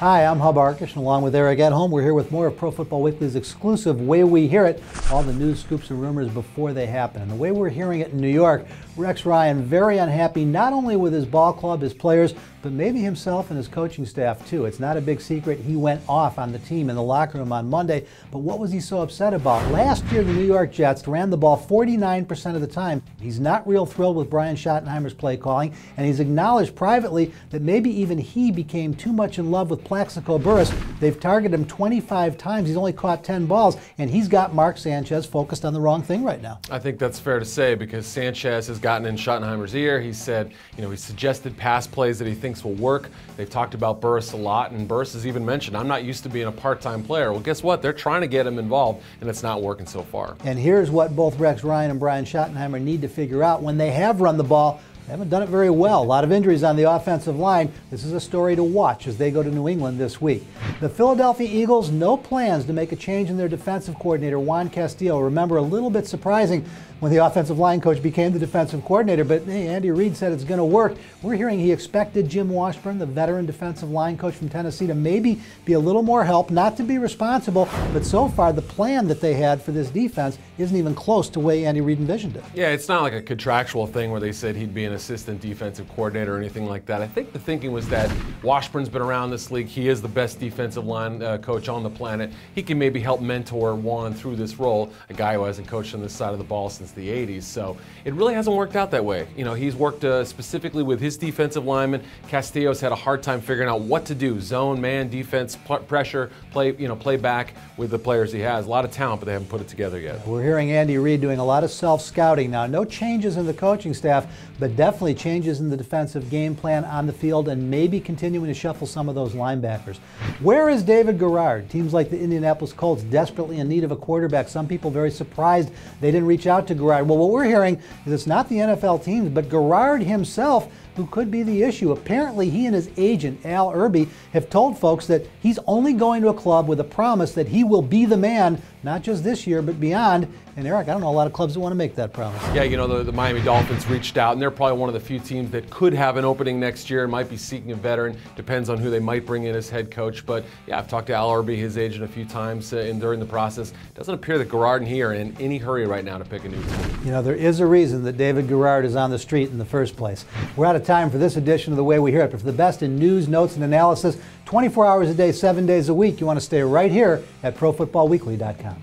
Hi, I'm Hub Arkish, and along with Eric at Home, we're here with more of Pro Football Weekly's exclusive Way We Hear It, all the news, scoops, and rumors before they happen. And the way we're hearing it in New York, Rex Ryan very unhappy not only with his ball club, his players, but maybe himself and his coaching staff too. It's not a big secret he went off on the team in the locker room on Monday, but what was he so upset about? Last year, the New York Jets ran the ball 49% of the time. He's not real thrilled with Brian Schottenheimer's play calling, and he's acknowledged privately that maybe even he became too much in love with Plaxico Burress. They've targeted him 25 times. He's only caught 10 balls, and he's got Mark Sanchez focused on the wrong thing right now. I think that's fair to say because Sanchez has gotten in Schottenheimer's ear. He said, he suggested pass plays that he thinks will work. They've talked about Burress a lot, and Burress has even mentioned, I'm not used to being a part-time player. Well, guess what? They're trying to get him involved, and it's not working so far. And here's what both Rex Ryan and Brian Schottenheimer need to figure out. When they have run the ball, they haven't done it very well. A lot of injuries on the offensive line. This is a story to watch as they go to New England this week. The Philadelphia Eagles, no plans to make a change in their defensive coordinator, Juan Castillo. Remember, a little bit surprising when the offensive line coach became the defensive coordinator, but hey, Andy Reid said it's going to work. We're hearing he expected Jim Washburn, the veteran defensive line coach from Tennessee, to maybe be a little more help, not to be responsible, but so far the plan that they had for this defense isn't even close to the way Andy Reid envisioned it. Yeah, it's not like a contractual thing where they said he'd be an assistant defensive coordinator or anything like that. I think the thinking was that Washburn's been around this league. He is the best defensive line coach on the planet. He can maybe help mentor Juan through this role, a guy who hasn't coached on this side of the ball since the 80s. So it really hasn't worked out that way. He's worked specifically with his defensive linemen. Castillo's had a hard time figuring out what to do. Zone, man, defense, pressure, play back with the players he has. A lot of talent, but they haven't put it together yet. We're hearing Andy Reid doing a lot of self-scouting now. No changes in the coaching staff, but definitely changes in the defensive game plan on the field and maybe continuing to shuffle some of those linebackers. Where is David Garrard? Teams like the Indianapolis Colts desperately in need of a quarterback. Some people very surprised they didn't reach out to Garrard. Well, what we're hearing is it's not the NFL teams, but Garrard himself who could be the issue. Apparently, he and his agent, Al Irby, have told folks that he's only going to a club with a promise that he will be the man, not just this year, but beyond. And Eric, I don't know a lot of clubs that want to make that promise. Yeah, the Miami Dolphins reached out, and they're probably one of the few teams that could have an opening next year and might be seeking a veteran. Depends on who they might bring in as head coach. But yeah, I've talked to Al Irby, his agent, a few times during the process. It doesn't appear that Garrard and he are in any hurry right now to pick a new team. There is a reason that David Garrard is on the street in the first place. We're out of time for this edition of The Way We Hear It, but for the best in news, notes, and analysis, 24 hours a day, 7 days a week, you want to stay right here at ProFootballWeekly.com.